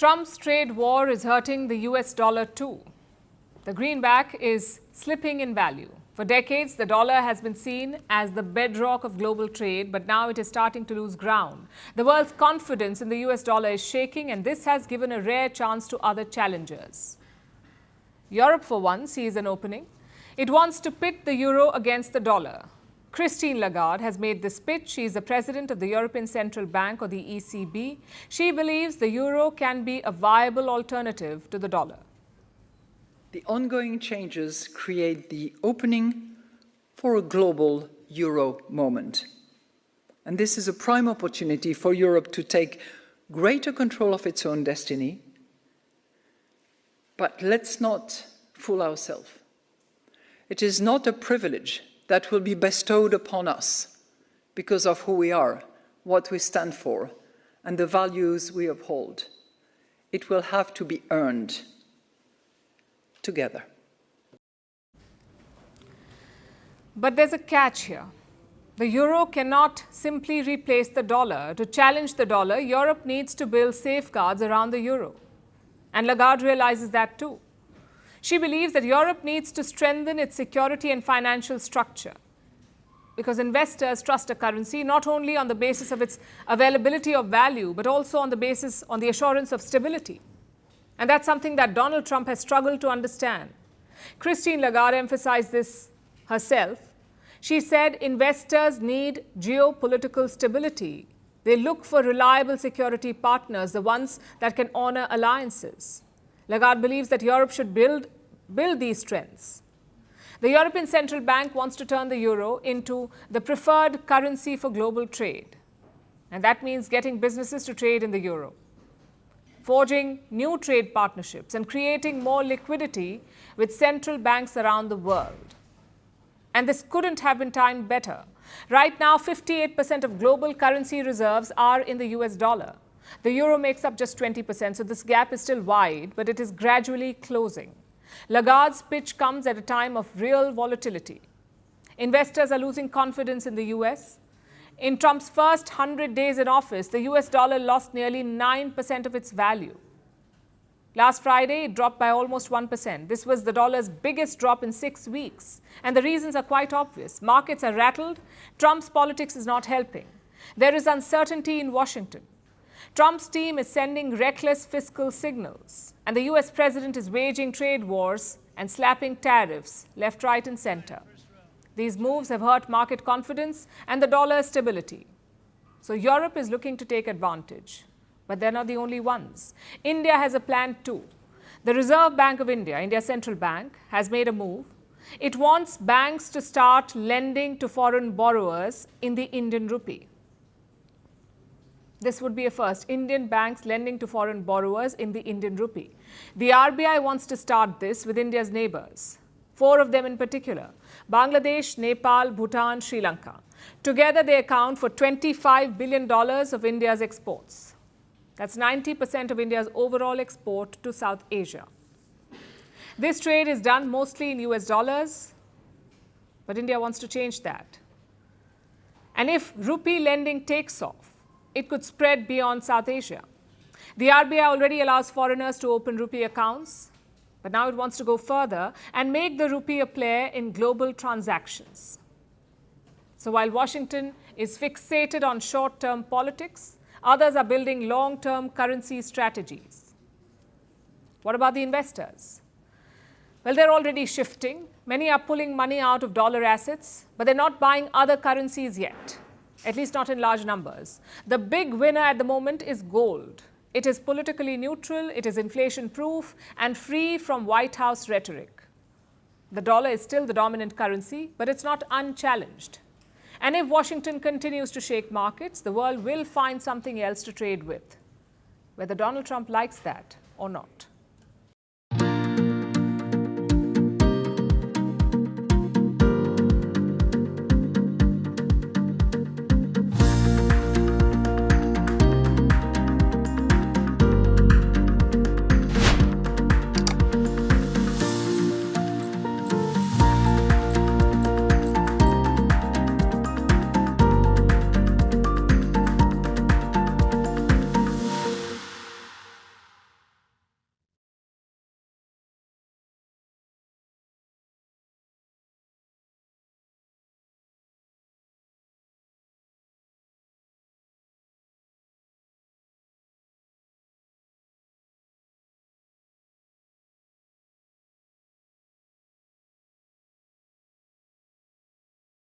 Trump's trade war is hurting the US dollar too. The greenback is slipping in value. For decades, the dollar has been seen as the bedrock of global trade, but now it is starting to lose ground. The world's confidence in the US dollar is shaking, and this has given a rare chance to other challengers. Europe, for one, sees an opening. It wants to pit the euro against the dollar. Christine Lagarde has made this pitch. She is the president of the European Central Bank, or the ECB. She believes the euro can be a viable alternative to the dollar. The ongoing changes create the opening for a global euro moment. And this is a prime opportunity for Europe to take greater control of its own destiny. But let's not fool ourselves. It is not a privilege that will be bestowed upon us because of who we are, what we stand for, and the values we uphold. It will have to be earned together. But there's a catch here. The euro cannot simply replace the dollar. To challenge the dollar, Europe needs to build safeguards around the euro. And Lagarde realizes that too. She believes that Europe needs to strengthen its security and financial structure, because investors trust a currency not only on the basis of its availability of value, but also on the assurance of stability. And that's something that Donald Trump has struggled to understand. Christine Lagarde emphasized this herself. She said investors need geopolitical stability. They look for reliable security partners, the ones that can honor alliances. Lagarde believes that Europe should build these strengths. The European Central Bank wants to turn the euro into the preferred currency for global trade. And that means getting businesses to trade in the euro, forging new trade partnerships, and creating more liquidity with central banks around the world. And this couldn't have been timed better. Right now, 58% of global currency reserves are in the US dollar. The euro makes up just 20%, so this gap is still wide, but it is gradually closing. Lagarde's pitch comes at a time of real volatility. Investors are losing confidence in the US. In Trump's first 100 days in office, the US dollar lost nearly 9% of its value. Last Friday, it dropped by almost 1%. This was the dollar's biggest drop in 6 weeks. And the reasons are quite obvious. Markets are rattled. Trump's politics is not helping. There is uncertainty in Washington. Trump's team is sending reckless fiscal signals, and the US president is waging trade wars and slapping tariffs left, right, and center. These moves have hurt market confidence and the dollar's stability. So Europe is looking to take advantage, but they're not the only ones. India has a plan too. The Reserve Bank of India, India's central bank, has made a move. It wants banks to start lending to foreign borrowers in the Indian rupee. This would be a first, Indian banks lending to foreign borrowers in the Indian rupee. The RBI wants to start this with India's neighbors, 4 of them in particular: Bangladesh, Nepal, Bhutan, Sri Lanka. Together, they account for $25 billion of India's exports. That's 90% of India's overall export to South Asia. This trade is done mostly in US dollars, but India wants to change that. And if rupee lending takes off, it could spread beyond South Asia. The RBI already allows foreigners to open rupee accounts, but now it wants to go further and make the rupee a player in global transactions. So while Washington is fixated on short-term politics, others are building long-term currency strategies. What about the investors? Well, they're already shifting. Many are pulling money out of dollar assets, but they're not buying other currencies yet, at least not in large numbers. The big winner at the moment is gold. It is politically neutral, it is inflation-proof, and free from White House rhetoric. The dollar is still the dominant currency, but it's not unchallenged. And if Washington continues to shake markets, the world will find something else to trade with, whether Donald Trump likes that or not.